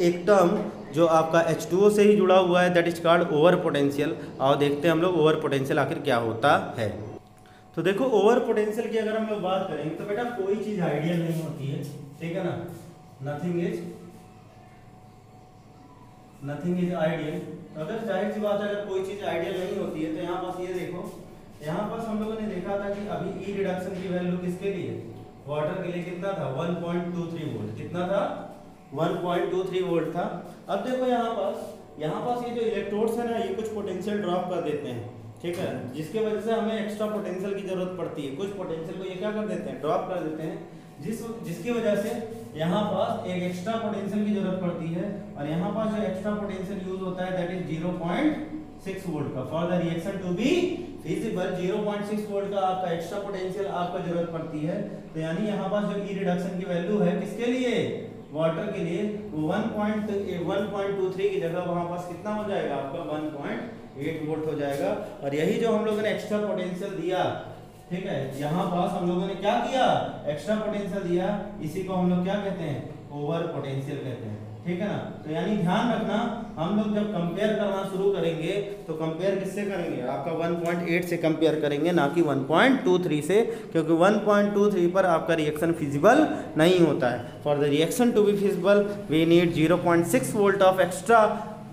एक टर्म जो आपका H2O से ही जुड़ा हुआ है, that is called over potential. आओ देखते हैं हम लोग ओवर पोटेंशियल आखिर क्या होता है। तो देखो ओवर पोटेंशियल की अगर हम लोग बात करेंगे तो बेटा कोई चीज आइडियल नहीं होती है। ठीक है ना, नथिंग इज आइडियल। तो अगर जाहिर सी बात है अगर कोई चीज आइडियल नहीं होती है तो यहाँ पास ये देखो, यहाँ पास हम लोगों ने देखा था कि अभी ई रिडक्शन की वैल्यू किसके लिए, वाटर के लिए कितना था 1.23 वोल्ट। कितना था 1.23 वोल्ट था। अब देखो यहाँ पास ये जो इलेक्ट्रोड्स है ना ये कुछ पोटेंशियल ड्रॉप कर देते हैं। ठीक है, जिसके वजह से हमें एक्स्ट्रा पोटेंशियल की जरूरत पड़ती है। कुछ पोटेंशियल को ये क्या कर देते हैं, ड्रॉप कर देते हैं, जिसकी वजह से यहाँ पास एक एक्स्ट्रा पोटेंशियल की जरूरत पड़ती है। और यहाँ पास जो एक्स्ट्रा पोटेंशियल यूज होता है दैट इज 0.6 वोल्ट का। For the reaction to be feasible 0.6 volt का आपका एक्स्ट्रा पोटेंशियल आपका जरूरत पड़ती है। तो यानी यहाँ पास जो ई रिडक्शन की वैल्यू है किसके लिए, वाटर के लिए, 1.23 की जगह वहां पास कितना हो जाएगा आपका 1.8 वोल्ट हो जाएगा। और यही जो हम लोगों ने एक्स्ट्रा पोटेंशियल दिया, ठीक है, यहाँ पास हम लोगों ने क्या किया, एक्स्ट्रा पोटेंशियल दिया, इसी को हम लोग क्या कहते हैं, ओवर पोटेंशियल कहते हैं। ठीक है ना, तो यानी ध्यान रखना हम लोग जब कंपेयर करना शुरू करेंगे तो कंपेयर किससे करेंगे, आपका 1.8 से कंपेयर करेंगे, ना कि 1.23 से, क्योंकि 1.23 पर आपका रिएक्शन फिजिबल नहीं होता है। For the reaction to be feasible we need 0.6 volt of extra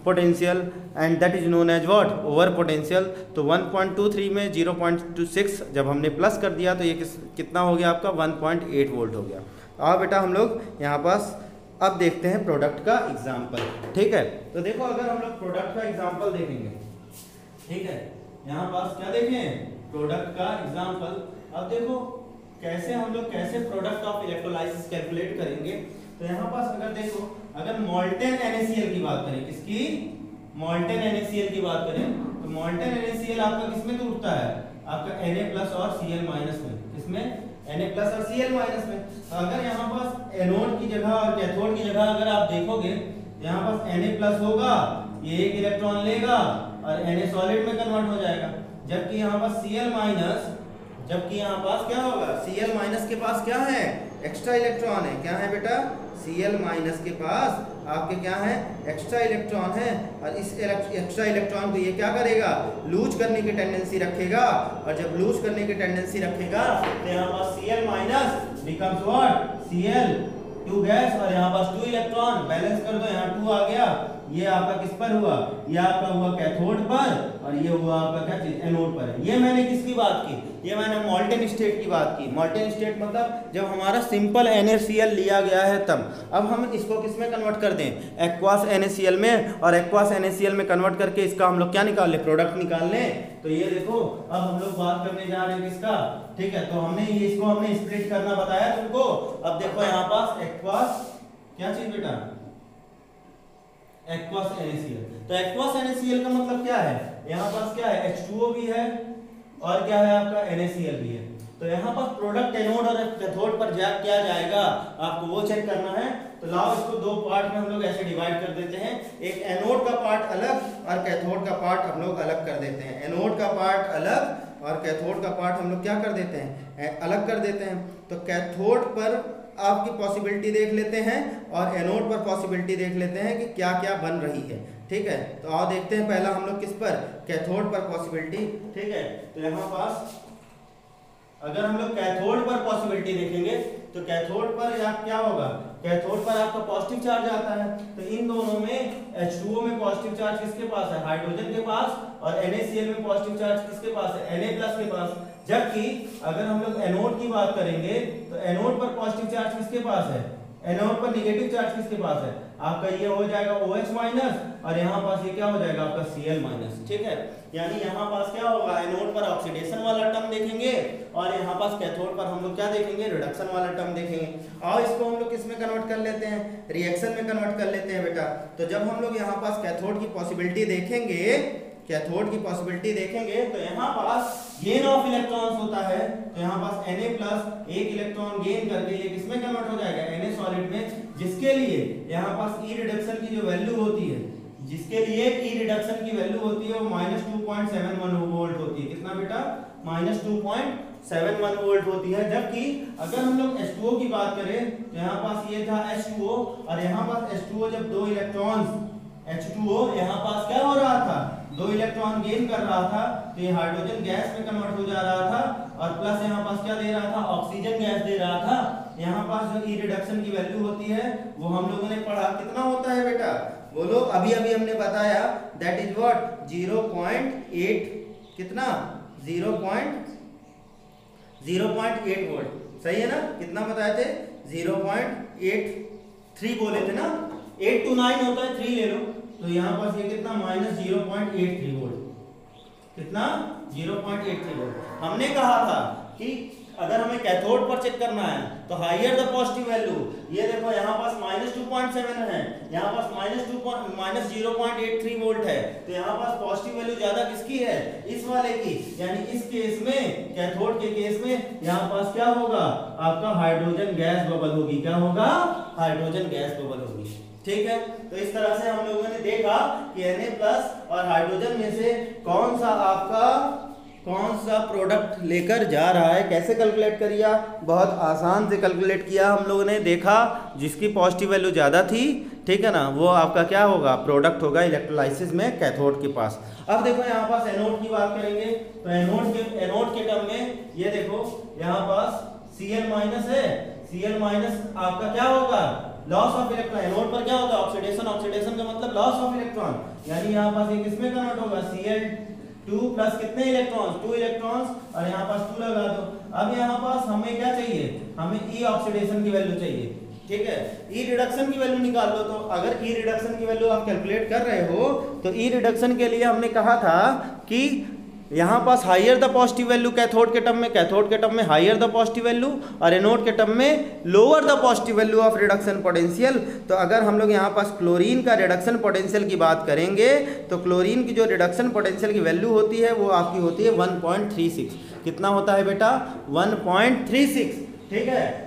potential and that is known as what, over potential. तो 1.23 में 0.26 जब हमने प्लस कर दिया तो ये कितना हो गया आपका 1.8 वोल्ट हो गया। आओ बेटा हम लोग यहाँ पास अब देखते हैं प्रोडक्ट का एग्जाम्पल। ठीक है, तो देखो अगर हम लोग प्रोडक्ट का एग्जाम्पल देखेंगे, ठीक है, यहाँ पास क्या देखें, प्रोडक्ट का एग्जाम्पल। अब देखो कैसे हम लोग कैसे प्रोडक्ट ऑफ इलेक्ट्रोलाइसिस कैलकुलेट करेंगे। तो यहाँ पास अगर देखो, अगर मोल्टेन NaCl की बात करें, किसकी, मोल्टेन NaCl की बात करें, तो मोल्टेन NaCl आपका किसमें टूटता है, आपका Na+ और Cl- में। किसमें, Na+ और Cl- में। तो अगर यहाँ पास एनोड की जगह और कैथोड की जगह अगर आप देखोगे यहाँ पास Na+ होगा, ये एक इलेक्ट्रॉन लेगा और Na सॉलिड में कन्वर्ट हो जाएगा, जबकि यहाँ पास Cl-, जबकि यहाँ पास क्या होगा, Cl- के पास क्या है, एक्स्ट्रा इलेक्ट्रॉन है। क्या है बेटा, Cl- के पास आपके क्या है, एक्स्ट्रा इलेक्ट्रॉन है। और इस एक्स्ट्रा इलेक्ट्रॉन को ये क्या करेगा, लूज करने की टेंडेंसी रखेगा। और जब लूज करने की टेंडेंसी रखेगा तो यहाँ पास Cl- becomes what, Cl2 gas, और यहाँ पास 2 इलेक्ट्रॉन, बैलेंस कर दो, यहाँ 2 आ गया। ये आपका किस पर हुआ, ये आपका हुआ कैथोड पर, और ये हुआ आपका क्या चीज, एनोड पर। ये मैंने किसकी बात की, ये मैंने मोल्टेन स्टेट की बात की। मोल्टेन स्टेट मतलब जब हमारा सिंपल NaCl लिया गया है तब। अब हम इसको किस में कन्वर्ट कर दें, एक्वास NaCl में, और एक्वास NaCl में कन्वर्ट करके इसका हम लोग क्या निकाल लें, प्रोडक्ट निकाल लें। तो ये देखो अब हम लोग बात करने जा रहे हैं किसका, ठीक है, तो हमने ये इसको हमने स्प्लिट करना बताया तुमको। अब देखो यहाँ पास एक्वास क्या चीज बेटा, एक्वास NaCl। तो एक्वास NaCl का मतलब क्या है, यहाँ पास क्या है, H2O भी है और क्या है आपका NaCl भी है। तो यहाँ पर प्रोडक्ट एनोड और कैथोड पर क्या जाएगा आपको वो चेक करना है। तो लाओ इसको दो पार्ट में हम लोग ऐसे डिवाइड कर देते हैं, एक एनोड का पार्ट अलग और कैथोड का पार्ट हम लोग अलग कर देते हैं। एनोड का पार्ट अलग और कैथोड का पार्ट हम लोग क्या कर देते हैं, अलग कर देते हैं। तो कैथोड पर आपकी पॉसिबिलिटी देख लेते हैं और एनोड पर पॉसिबिलिटी देख लेते हैं कि क्या क्या बन रही है। ठीक है, तो आओ देखते हैं पहला हम लोग किस पर, कैथोड पर पॉसिबिलिटी। ठीक है, तो यहाँ पास अगर हम लोग कैथोड पर पॉसिबिलिटी देखेंगे तो कैथोड पर क्या होगा, कैथोड पर आपका पॉजिटिव चार्ज आता है। तो इन दोनों में H2O में पॉजिटिव चार्ज किसके पास है, हाइड्रोजन के पास, और NaCl में पॉजिटिव चार्ज किसके पास है, Na+ के पास। जबकि अगर हम लोग एनोड की बात करेंगे तो एनोड पर पॉजिटिव चार्ज किसके पास है, एनोड पर नेगेटिव चार्ज किसके पास है, आपका ये हो जाएगा OH- और यहाँ पास ये क्या हो जाएगा आपका Cl-। ठीक है, यानी यहाँ पास क्या होगा, एनोड पर ऑक्सीडेशन वाला टर्म देखेंगे और यहाँ पास कैथोड पर हम लोग क्या देखेंगे, रिडक्शन वाला टर्म देखेंगे। और इसको हम लोग किस में कन्वर्ट कर लेते हैं, रिएक्शन में कन्वर्ट कर लेते हैं बेटा। तो जब हम लोग यहाँ पास कैथोड की पॉसिबिलिटी देखेंगे, कैथोड की पॉसिबिलिटी देखेंगे तो यहाँ पास गेन ऑफ इलेक्ट्रॉन्स होता है। तो यहाँ पास Na+ एक इलेक्ट्रॉन गेन करके ये किसमें कन्वर्ट हो जाएगा, Na सॉलिड में, जिसके लिए यहाँ पास ई रिडक्शन की जो वैल्यू होती है, जिसके लिए ई रिडक्शन की वैल्यू होती है वो -2.71 वोल्ट होती है। कितना बेटा, -2.71 वोल्ट होती है। जबकि अगर हम लोग H2O की बात करें तो यहाँ पास ये था H2O और यहाँ पास H2O जब दो इलेक्ट्रॉन्स H2O यहाँ पास क्या हो रहा था, दो इलेक्ट्रॉन गेन कर रहा था, तो ये हाइड्रोजन गैस में कन्वर्ट हो जा रहा था और प्लस यहाँ पास क्या दे रहा था, ऑक्सीजन गैस दे रहा था। यहाँ पास जो ई रिडक्शन की वैल्यू होती है वो हम लोगों ने पढ़ा, कितना होता है बेटा, बोलो, अभी अभी हमने बताया, दैट इज व्हाट 0.8, कितना 0.8 वोल्ट। सही है ना, कितना बताए थे, 0.83 बोले थे ना, 8 to 9 होता है, 3 ले लो। तो यहाँ पास ये कितना -0.83 वोल्ट, कितना 0.83 वोल्ट। हमने कहा था कि अगर हमें कैथोड पर चेक करना है तो हायर द पॉजिटिव वैल्यू, ये देखो यहाँ पास -2.7 है, यहाँ पास -0.83 वोल्ट है। तो यहाँ पास पॉजिटिव वैल्यू ज्यादा किसकी है, इस वाले की। यानी इस केस में, कैथोड के केस में यहाँ पास क्या होगा, आपका हाइड्रोजन गैस बबल होगी। क्या होगा, हाइड्रोजन गैस बबल होगी। ठीक है, तो इस तरह से हम लोगों ने देखा कि Na+ और हाइड्रोजन में से कौन सा प्रोडक्ट लेकर जा रहा है। कैसे कैलकुलेट करिए, बहुत आसान से कैलकुलेट किया हम लोगों ने। देखा जिसकी पॉजिटिव वैल्यू ज़्यादा थी, ठीक है ना, वो आपका क्या होगा, प्रोडक्ट होगा इलेक्ट्रोलाइसिस में कैथोड के पास। अब देखो यहाँ पास एनोड की बात करेंगे तो एनोड के टर्म में ये देखो यहाँ पास Cl- है, Cl- आपका क्या होगा, लॉस ऑफ इलेक्ट्रॉन। एनोड पर क्या होता है, ऑक्सीडेशन, ऑक्सीडेशन का मतलब लॉस ऑफ इलेक्ट्रॉन। यानी यहाँ पास ये किसमें कन्वर्ट होगा, Cl2 प्लस कितने इलेक्ट्रॉन्स, 2 इलेक्ट्रॉन्स, और यहाँ पास 2 लगा दो। अब यहाँ पास हमें क्या चाहिए, हमें ई ऑक्सीडेशन की वैल्यू चाहिए। ठीक है, ई रिडक्शन की वैल्यू निकाल लो। तो अगर ई रिडक्शन की वैल्यू आप कैलकुलेट कर रहे हो तो ई रिडक्शन के लिए हमने कहा था कि यहाँ पास higher the positive value cathode के टर्म में, कैथोड के टर्म में हायर द पॉजिटिव वैल्यू और एनोड के टर्म में lower the positive value of reduction potential. तो अगर हम लोग यहाँ पास क्लोरीन का रिडक्शन पोटेंशियल की बात करेंगे तो क्लोरीन की जो रिडक्शन पोटेंशियल की वैल्यू होती है वो आपकी होती है 1.36। कितना होता है बेटा, 1.36। ठीक है,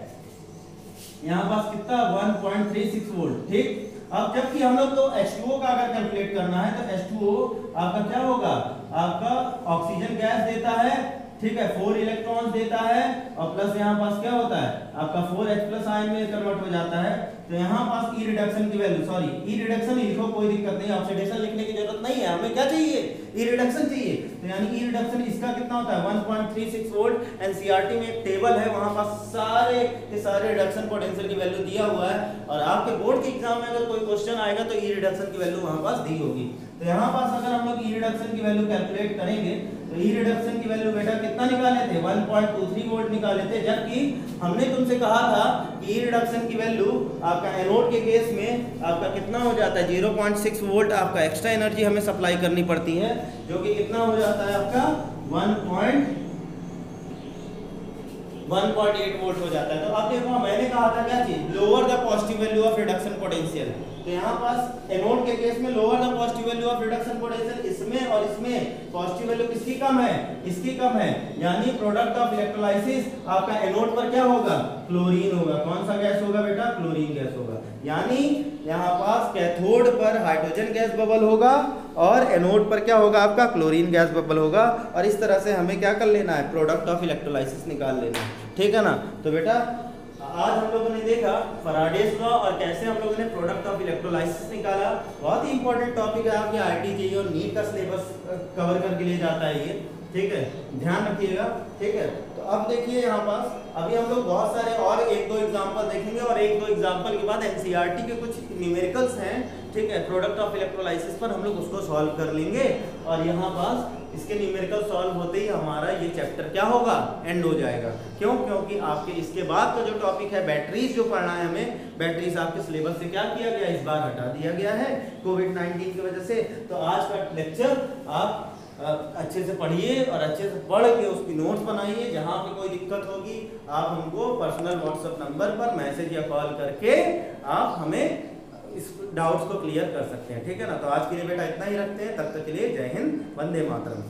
यहाँ पास कितना 1.36 वोल्ट। ठीक, अब जबकि हम लोग तो H2O का अगर कैलकुलेट करना है तो H2O आपका क्या होगा, आपका ऑक्सीजन गैस देता है, ठीक है, 4 इलेक्ट्रॉन्स देता है और प्लस यहाँ पास क्या होता है आपका 4H+ आयन में कन्वर्ट हो जाता है। तो यहाँ पास ई रिडक्शन की वैल्यू, सॉरी ई रिडक्शन लिखो कोई दिक्कत नहीं, ऑक्सीडेशन लिखने की जरूरत नहीं है, हमें क्या चाहिए, ई रिडक्शन चाहिए। तो यानी ई रिडक्शन इसका कितना होता है 1.36 वोल्ट। एनसीईआरटी में एक टेबल है, वहां पास सारे के सारे रिडक्शन पोटेंशियल की वैल्यू दिया हुआ है और आपके बोर्ड के एग्जाम में अगर कोई क्वेश्चन आएगा तो ई रिडक्शन की वैल्यू वहां पास दी होगी। तो यहाँ पास अगर हम लोग ई रिडक्शन की वैल्यू कैलकुलेट करेंगे तो ई रिडक्शन की वैल्यू बेटा कितना निकाले थे, 1.23 वोल्ट निकाले थे। जबकि हमने तुमसे कहा था कि ई रिडक्शन की वैल्यू आपका एनोड के केस में आपका कितना हो जाता है 0.6 वोल्ट आपका एक्स्ट्रा एनर्जी हमें सप्लाई करनी पड़ती है, जो कि कितना हो जाता है आपका 1.8 वोल्ट हो जाता है। तो अब देखो मैंने कहा था क्या चीज, lower the positive value of reduction potential. तो तो यहाँ पास एनोड के केस में lower the positive value of reduction potential, इसमें और इसमें पॉजिटिव वैल्यू किसकी कम है, इसकी कम है, यानी प्रोडक्ट ऑफ इलेक्ट्रोलाइसिस आपका एनोड पर क्या होगा, क्लोरीन होगा। कौन सा गैस होगा बेटा, क्लोरीन गैस होगा। यानी यहाँ पास कैथोड पर हाइड्रोजन गैस बबल होगा और एनोड पर क्या होगा आपका, क्लोरीन गैस बबल होगा। और इस तरह से हमें क्या कर लेना है, प्रोडक्ट ऑफ इलेक्ट्रोलाइसिस निकाल लेना है, ठीक है ना। तो बेटा आज हम लोगों ने देखा फैराडेज लॉ और कैसे हम लोगों ने प्रोडक्ट ऑफ इलेक्ट्रोलाइसिस निकाला। बहुत ही इंपॉर्टेंट टॉपिक है, आपके आईआईटी जेईई और नीट का सिलेबस कवर करके ले जाता है ये, ठीक है, ध्यान रखिएगा, ठीक है। तो अब देखिए यहाँ पास अभी हम लोग बहुत सारे और एक दो एग्जांपल देखेंगे और एक दो एग्जांपल के बाद एनसीईआरटी के कुछ न्यूमेरिकल्स हैं, ठीक है, प्रोडक्ट ऑफ इलेक्ट्रोलाइसिस पर हम लोग उसको सॉल्व कर लेंगे। और यहाँ पास इसके न्यूमेरिकल सॉल्व होते ही हमारा ये चैप्टर क्या होगा, एंड हो जाएगा। क्यों, क्योंकि आपके इसके बाद का जो टॉपिक है बैटरीज जो पढ़ना है हमें, बैटरीज आपके सिलेबस से क्या किया गया, इस बार हटा दिया गया है कोविड-19 की वजह से। तो आज का लेक्चर आप अच्छे से पढ़िए और अच्छे से पढ़ के उसकी नोट्स बनाइए। जहाँ पे कोई दिक्कत होगी आप हमको पर्सनल व्हाट्सएप नंबर पर मैसेज या कॉल करके आप हमें इस डाउट्स को क्लियर कर सकते हैं, ठीक है ना। तो आज के लिए बेटा इतना ही रखते हैं, तब तक के लिए जय हिंद, वंदे मातरम।